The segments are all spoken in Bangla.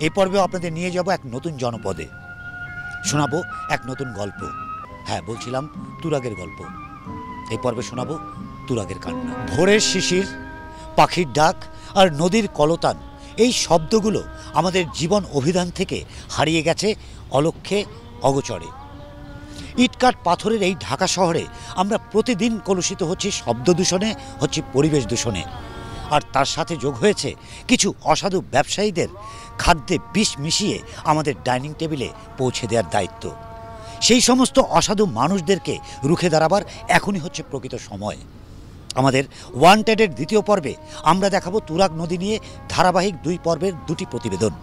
এই পর্বেও আপনাদের নিয়ে যাব এক নতুন জনপদে, শোনাবো এক নতুন গল্প। হ্যাঁ, বলছিলাম তুরাগের গল্প। এই পর্বে শোনাবো তুরাগের কান্না। ভোরের শিশির, পাখির ডাক আর নদীর কলতান, এই শব্দগুলো আমাদের জীবন অভিধান থেকে হারিয়ে গেছে অলক্ষ্যে অগোচরে। ইটকাট পাথরের এই ঢাকা শহরে আমরা প্রতিদিন কলুষিত হচ্ছি শব্দ দূষণে, হচ্ছে পরিবেশ দূষণে। আর তার সাথে যোগ হয়েছে কিছু অসাধু ব্যবসায়ীদের খাদ্যে বিষ মিশিয়ে আমাদের ডাইনিং টেবিলে পৌঁছে দেওয়ার দায়িত্ব। সেই সমস্ত অসাধু মানুষদেরকে রুখে দাঁড়াবার এখনই হচ্ছে প্রকৃত সময়। আমাদের ওয়ান্টেডের দ্বিতীয় পর্বে আমরা দেখাবো তুরাগ নদী নিয়ে ধারাবাহিক 2 পর্বের 2টি প্রতিবেদন।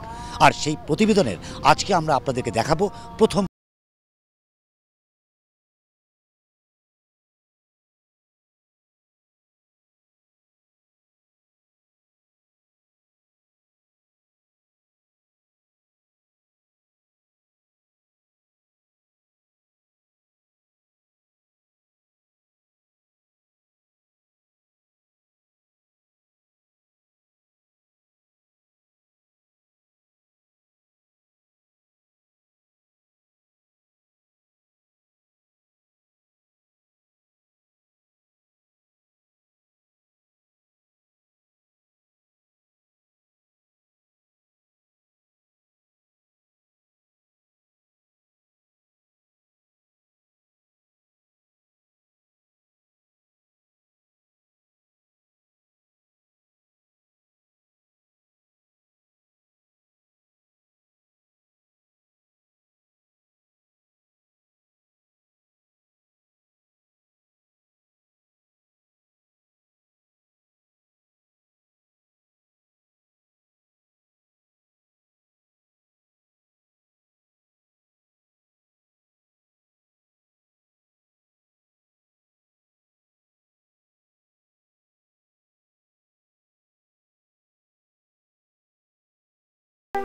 আর সেই প্রতিবেদনের আজকে আমরা আপনাদেরকে দেখাবো প্রথম।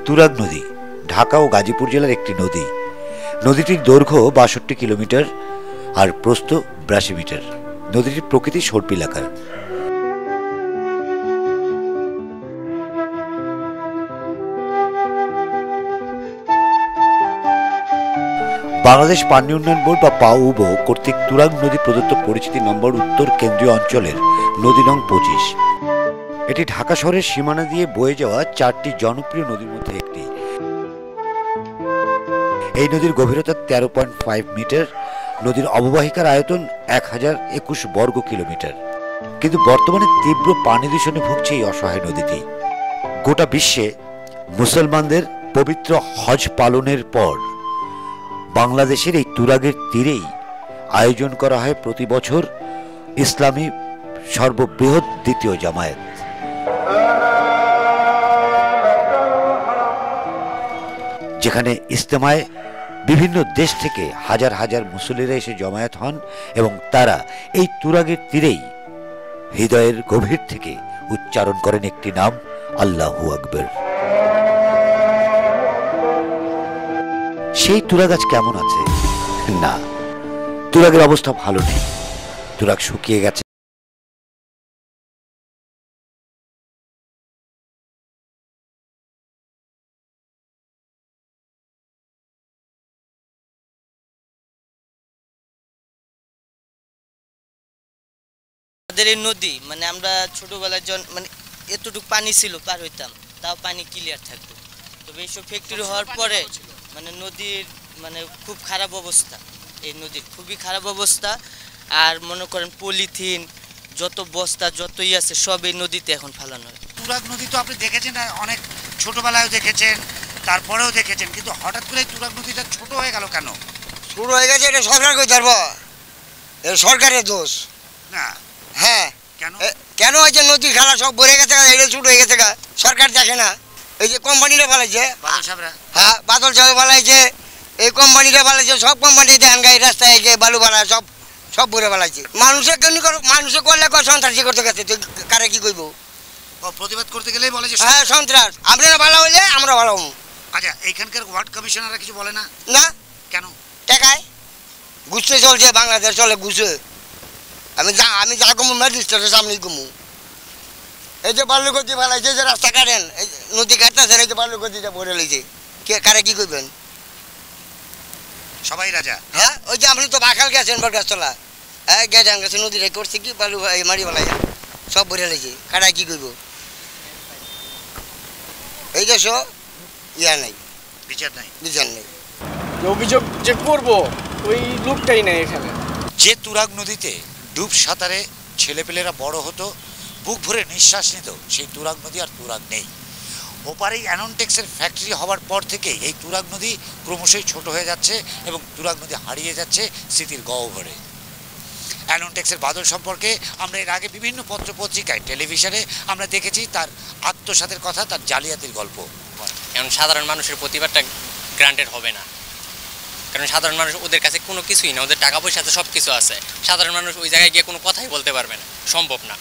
তুরাগ নদী ঢাকা ও গাজীপুর জেলার একটি নদী। নদীটির দৈর্ঘ্য 62 কিলোমিটার আর প্রস্থ 82 মিটার। নদীটির প্রকৃতি সর্পিলাকার। বাংলাদেশ পানি উন্নয়ন বোর্ড বা পাউবো কর্তৃক তুরাগ নদী প্রদত্ত পরিচিতি নম্বর উত্তর কেন্দ্রীয় অঞ্চলের নদী নং 25। এটি ঢাকা শহরের সীমানা দিয়ে বয়ে যাওয়া 4টি জনপ্রিয় নদীর মধ্যে একটি। এই নদীর গভীরতা 13.5 মিটার। নদীর অববাহিকার আয়তন 1021 বর্গ কিলোমিটার। কিন্তু বর্তমানে তীব্র পানি দূষণে ভুগছে এই অসহায় নদীটি। গোটা বিশ্বে মুসলমানদের পবিত্র হজ পালনের পর বাংলাদেশের এই তুরাগের তীরেই আয়োজন করা হয় প্রতি বছর ইসলামী সর্ববৃহৎ দ্বিতীয় জামায়াত। যেখানে ইজতেমায় বিভিন্ন দেশ থেকে হাজার হাজার মুসল্লিরা এসে জমায়েত হন এবং তারা এই তুরাগের তীরেই হৃদয়ের গভীর থেকে উচ্চারণ করেন একটি নাম, আল্লাহু আকবার। সেই তুরাগ আজ কেমন আছে? না, তুরাগের অবস্থা ভালো নেই। তুরাগ শুকিয়ে গেছে। আমাদের এই নদী মানে আমরা ছোটবেলায় মানে এতটুকু পানি ছিল পার হইতাম, তাও পানি ক্লিয়ার থাকতো। তবে এইসব ফ্যাক্টরি হওয়ার পরে মানে নদীর মানে খুব খারাপ অবস্থা। এই নদীর খুবই খারাপ অবস্থা। আর মনে করেন পলিথিন যত বস্তা যতই আছে সব এই নদীতে এখন ফেলানো হয়। তুরাগ নদী তো আপনি দেখেছেন, অনেক ছোটবেলায় দেখেছেন, তারপরেও দেখেছেন, কিন্তু হঠাৎ করে তুরাগ নদীটা ছোট হয়ে গেল কেন? শুরু হয়ে গেছে, এটা সরকার কই ধরবো? এটা সরকারের দোষ না। হ্যাঁ, কেন কেন হয়েছে? নদী খালা সব ভরে গেছে, এটা ছোট হয়ে গেছে, সরকার দেখে না। এই যে কোম্পানিরা ফেলাইছে, হ্যাঁ বাদল সাহেব ফেলাইছে, এই কোম্পানিটা ফেলাইছে, সব কোম্পানি দেন গাড়ি রাস্তায় এসে বালু ফেলা সব সব ভরে ফেলাইছে। মানুষে কেন মানুষে করলে সন্ত্রাসী করতে গেছে, কারে কি করবো? প্রতিবাদ করতে গেলেই বলে যে হ্যাঁ সন্ত্রাস, আপনারা ভালো হইলে আমরা ভালো হবো। আচ্ছা, এইখানকার ওয়ার্ড কমিশনাররা কিছু বলে না? না। কেন? টাকায় ঘুষতে চলছে, বাংলাদেশ চলে ঘুষে। আমি যা কমু ম্যাজিস্ট্রেটের সামনেই কমু। এই যে বালুগতি ফেলাইছে, যে রাস্তা কাটেন, এই নদী কাটতেছেন, এই যে বালুগতিটা ভরে লইছে, কারে কি করবেন? সবাই রাজা। হ্যাঁ, ওই যে আপনি তো বাখাল গেছেন বরগাছতলা, হ্যাঁ গেছেন গেছে, নদীটা করছে কি বালু মারি ফেলাই সব ভরে লইছে, কারায় কি করবো? এই দেশ ইয়া নাই, বিচার নাই। বিচার নেই। অভিযোগ যে করবো ওই লোকটাই নেই এখানে। যে তুরাগ নদীতে ডুব সাঁতারে ছেলেপেলেরা বড় হতো, বুক ভরে নিঃশ্বাস নিত, সেই তুরাগ নদী আর তুরাগ নেই। ওপারেই অ্যানন্টেক্সের ফ্যাক্টরি হওয়ার পর থেকে এই তুরাগ নদী ক্রমশই ছোট হয়ে যাচ্ছে এবং তুরাগ নদী হারিয়ে যাচ্ছে স্মৃতির গহ্বরে। অ্যানন্টেক্সের বাদল সম্পর্কে আমরা এর আগে বিভিন্ন পত্র পত্রিকায়, টেলিভিশনে আমরা দেখেছি তার আত্মসাতের কথা, তার জালিয়াতির গল্প। এখন সাধারণ মানুষের প্রতিবাদটা গ্রান্টেড হবে না, কারণ সাধারণ মানুষ ওদের কাছে কোনো কিছুই না, ওদের টাকা পয়সা আছে, সব কিছু আছে। সাধারণ মানুষ ওই জায়গায় গিয়ে কোনো কথাই বলতে পারবে না, সম্ভব না।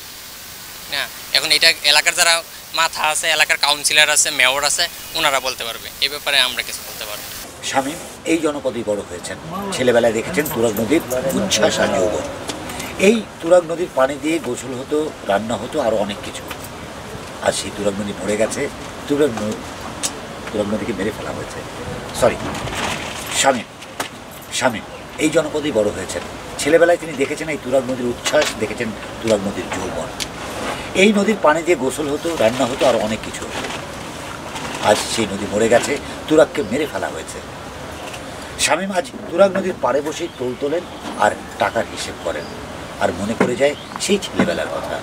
হ্যাঁ, এখন এটা এলাকার যারা মাথা আছে, এলাকার কাউন্সিলর আছে, মেয়র আছে, ওনারা বলতে পারবে। এই ব্যাপারে আমরা কিছু বলতে পারবো। শামীম এই জনপদেই বড় হয়েছেন, ছেলেবেলায় দেখেছেন তুরাগ নদীর উচ্ছ্বাস আর যৌবন। এই তুরাগ নদীর পানি দিয়ে গোসল হতো, রান্না হতো, আরও অনেক কিছু। আর সেই তুরাগ নদী ভরে গেছে, তুরাগ নদীকে মেরে ফেলা হয়েছে। সরি, শামীম এই জনপদেই বড় হয়েছেন, ছেলেবেলায় তিনি দেখেছেন এই তুরাগ নদীর উচ্ছ্বাস, দেখেছেন তুরাগ নদীর যৌবন। এই নদীর পানি দিয়ে গোসল হতো, রান্না হতো, আরও অনেক কিছু। আজ সেই নদী মরে গেছে, তুরাগকে মেরে ফেলা হয়েছে। শামীম আজ তুরাগ নদীর পাড়ে বসেই টোল তোলেন আর টাকার হিসেব করেন, আর মনে পড়ে যায় সেই ছেলেবেলার কথা।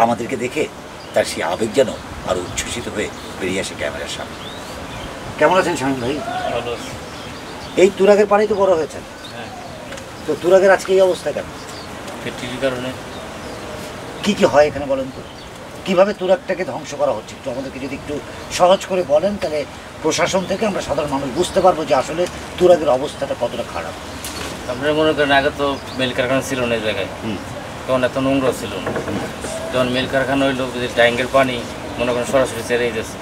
আমাদেরকে দেখে তার সেই আবেগ যেন আরও উচ্ছ্বসিত হয়ে বেরিয়ে আসে ক্যামেরার সামনে। কেমন আছেন শামীম ভাই? এই তুরাগের পাড়েই তো বড় হয়েছেন, তো তুরাগের আজকে এই অবস্থা কেন? ফ্যাক্টরির কারণে। কি কি হয় এখানে বলেন তো? কীভাবে তুরাগটাকে ধ্বংস করা হচ্ছে একটু আমাদেরকে যদি একটু সহজ করে বলেন, তাহলে প্রশাসন থেকে আমরা সাধারণ মানুষ বুঝতে পারবো যে আসলে তুরাগের অবস্থাটা কতটা খারাপ। আপনারা মনে করেন আগে তো মিল কারখানা ছিল না এই জায়গায়, তখন এত নোংরা ছিল না। যখন মিল কারখানা হইলো, ডাইঙ্গের পানি মনে করেন সরাসরি ছেড়েই যাচ্ছে।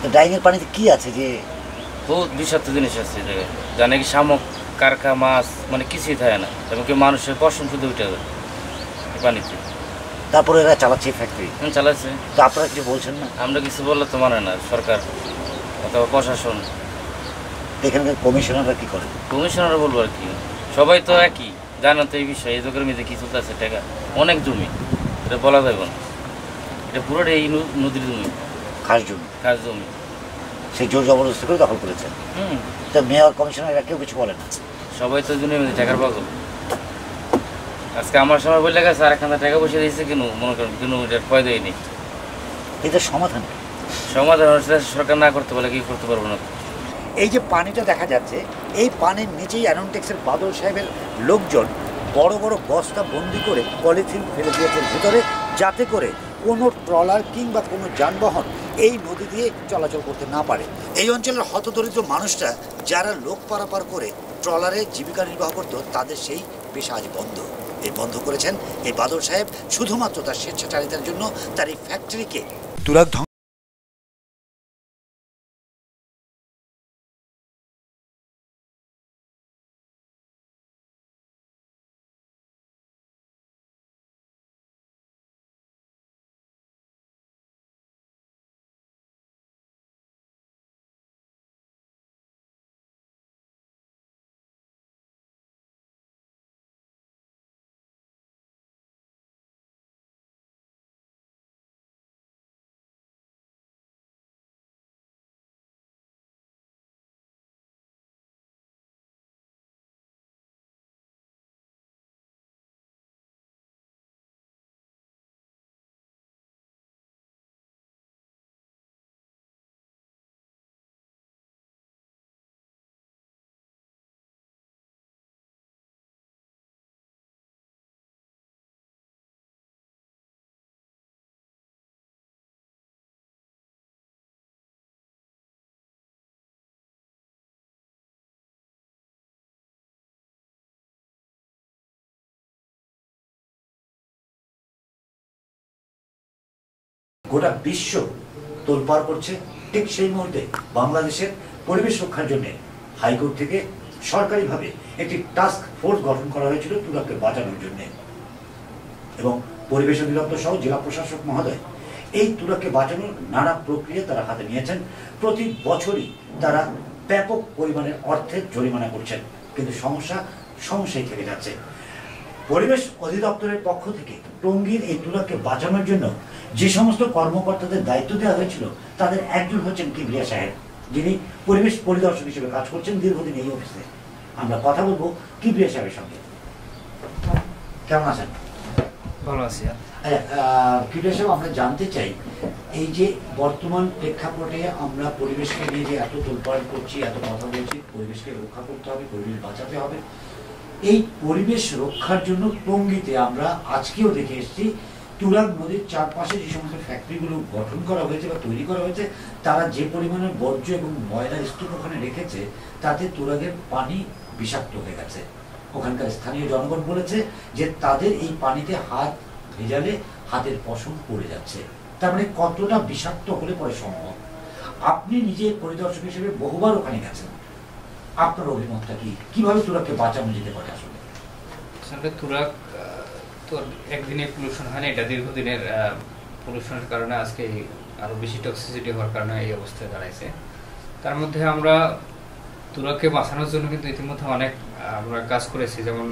তো ডাইঙ্গের পানিতে কি আছে যে বহুত বিষাক্ত জিনিস আছে এই জায়গায়, জানে কি শামুক, কারখা, মাছ, মানে কিছুই থাকে না, এবং কি মানুষের পশম শুধু উঠে যাবে পানিতে। তারপরে এরা চালাচ্ছে ফ্যাক্টরি চালাচ্ছে। তো আপনারা কিছু বলছেন না? আমরা কিছু বললে তো মানে না সরকার অথবা প্রশাসন। এখানকার কমিশনাররা কি করে? কমিশনাররা বলবো আর কি, সবাই তো একই, জানেন তো এই বিষয়ে। এই দোকানের মধ্যে কি চলতেছে, টাকা অনেক জমি, এটা বলা যাবে না। এটা পুরোটাই এই নদীর জমি, খাস জমি, সেই জোর জবরদস্তি করে দখল করেছেন। তো মেয়র, কমিশনার এরা কেউ কিছু বলে না? সবাই তো জমির মধ্যে টাকার পাগল। আজকে আমার সময় বললে গেছে আর এখানে টাকা পয়সা দিয়েছে কেন, মনে করেন কেন, এটার ফয়দাই নেই। এটা সমাধান সরকার না করতে পারলে কি করতে পারবো না। এই যে পানিটা দেখা যাচ্ছে, এই পানির নিচেই অ্যানন্টেক্সের বাদল সাহেবের লোকজন বড় বড় বস্তা বন্দি করে পলিথিন ফেলে দিয়েছেন ভিতরে, যাতে করে কোনো ট্রলার কিংবা কোনো যানবাহন এই নদী দিয়ে চলাচল করতে না পারে। এই অঞ্চলের হতদরিদ্র মানুষরা যারা লোক পারাপার করে ট্রলারে জীবিকা নির্বাহ করত, তাদের সেই পেশা আজ বন্ধ। এই বন্ধ করেছেন এই বাদল সাহেব শুধুমাত্র তার স্বেচ্ছাচারিতার জন্য, তার এই ফ্যাক্টরিকে তুরাগ গোটা বিশ্ব তোলপাড় করছে, ঠিক সেই মুহূর্তে বাংলাদেশের পরিবেশ রক্ষার জন্য হাইকোর্ট থেকে সরকারিভাবে একটি টাস্ক ফোর্স গঠন করা হয়েছিল তুরাগকে বাঁচানোর জন্য, এবং পরিবেশ অধিদপ্তর সহ জেলা প্রশাসক মহোদয় এই তুরাগকে বাঁচানোর নানা প্রক্রিয়া তারা হাতে নিয়েছেন। প্রতি বছরই তারা ব্যাপক পরিমাণের অর্থের জরিমানা করছেন, কিন্তু সমস্যাই থেকে যাচ্ছে। পরিবেশ অধিদপ্তরের পক্ষ থেকে টঙ্গীর এই তুরাগকে বাঁচানোর জন্য যে সমস্ত কর্মকর্তাদের দায়িত্ব দেওয়া হয়েছিল তাদের একজন হচ্ছেন কিবরিয়া সাহেব, যিনি পরিবেশ পরিদর্শক হিসেবে কাজ করছেন দীর্ঘদিন এই অফিসে। আমরা কথা বলবো কিবরিয়া সাহেবের সঙ্গে। কেমন আছেন? ভালো আছি। কিবরিয়া সাহেব, আমরা জানতে চাই, এই যে বর্তমান প্রেক্ষাপটে আমরা পরিবেশকে নিয়ে যে এত তোলপাড় করছি, এত কথা বলছি, পরিবেশকে রক্ষা করতে হবে, পরিবেশ বাঁচাতে হবে, এই পরিবেশ রক্ষার জন্য টঙ্গীতে আমরা আজকেও দেখে এসেছি তুরাগ নদীর চারপাশে যে সমস্ত ফ্যাক্টরিগুলো গঠন করা হয়েছে বা তৈরি করা হয়েছে, তারা যে পরিমাণে বর্জ্য এবং ময়লার স্তূপ ওখানে রেখেছে তাতে তুরাগের পানি বিষাক্ত হয়ে গেছে। ওখানকার স্থানীয় জনগণ বলেছে যে তাদের এই পানিতে হাত ভেজালে হাতের পশম পড়ে যাচ্ছে। তার মানে কতটা বিষাক্ত হলে পরে সম্ভব? আপনি নিজে পরিদর্শক হিসেবে বহুবার ওখানে গেছেন, আপনার অভিমতটা কি? কিভাবে তুরাগকে বাঁচানো যেতে পারে? আসলে তুরাগ তো একদিনে পলিউশন হয় না, এটা দীর্ঘদিনের পলিউশনের কারণে আজকে আরো বেশি টক্সিসিটি হওয়ার কারণে এই অবস্থায় দাঁড়াইছে। তার মধ্যে আমরা তুরাগকে বাঁচানোর জন্য কিন্তু ইতিমধ্যে অনেক আমরা কাজ করেছি, যেমন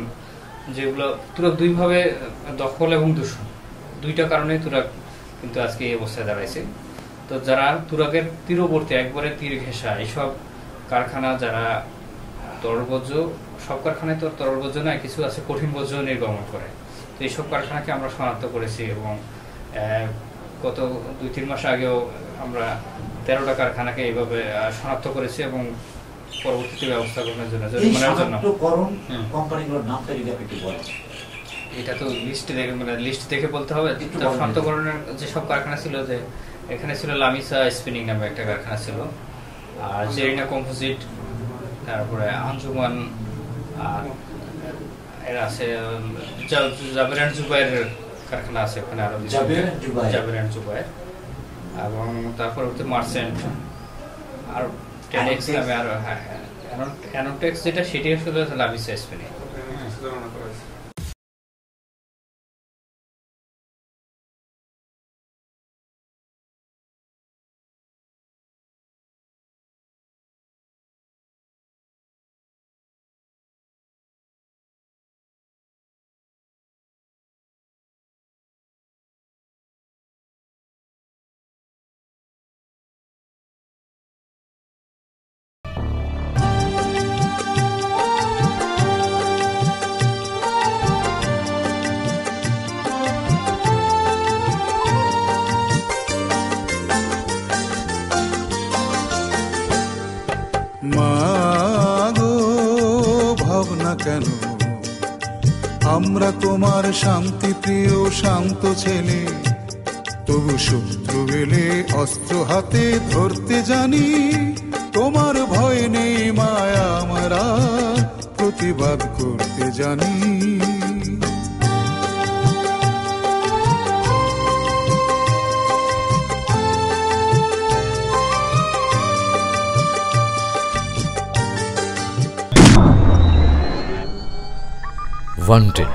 যেগুলো তুরাগ দুইভাবে দখল এবং দূষণ, দুইটা কারণে তুরাগ কিন্তু আজকে এই অবস্থায় দাঁড়াইছে। তো যারা তুরাগের তীরবর্তী একবারে তীর ঘেঁষা এইসব কারখানা, যারা তরল বর্জ্য, সব কারখানায় তো তরল বর্জ্য নয়, কিছু আছে কঠিন বর্জ্য নির্গমন করে, তো এইসব কারখানাকে আমরা শনাক্ত করেছি এবং গত 2-3 মাস আগেও আমরা 13টা কারখানাকে এইভাবে শনাক্ত করেছি এবং পরবর্তীতে ব্যবস্থা গ্রহণের জন্য এটা তো লিস্ট দেখে বলতে হবে। শনাক্তকরণের যেসব কারখানা ছিল, যে এখানে ছিল লামিসা স্পিনিং নামে একটা কারখানা ছিল, আর জেরিনা কম্পোজিট, তারপরে আঞ্জুমান, আর এর আছে জাবের এন্ড জুবাইরের কারখানা আছে ওখানে, আরো জাবের এন্ড জুবাইর, এবং তারপর হচ্ছে মার্চেন্ট, আর টেনেক্স নামে আরো অ্যানোটেক্স, যেটা সেটি আসলে লামিসা স্পিনিং। মাগো ভাবনা কেন, আমরা তোমার শান্তি প্রিয় শান্ত ছেলে, তবু শত্রু এলে অস্ত্র হাতে ধরতে জানি। তোমার ভয় নেই মায়া, আমরা প্রতিবাদ করতে জানি। Wanted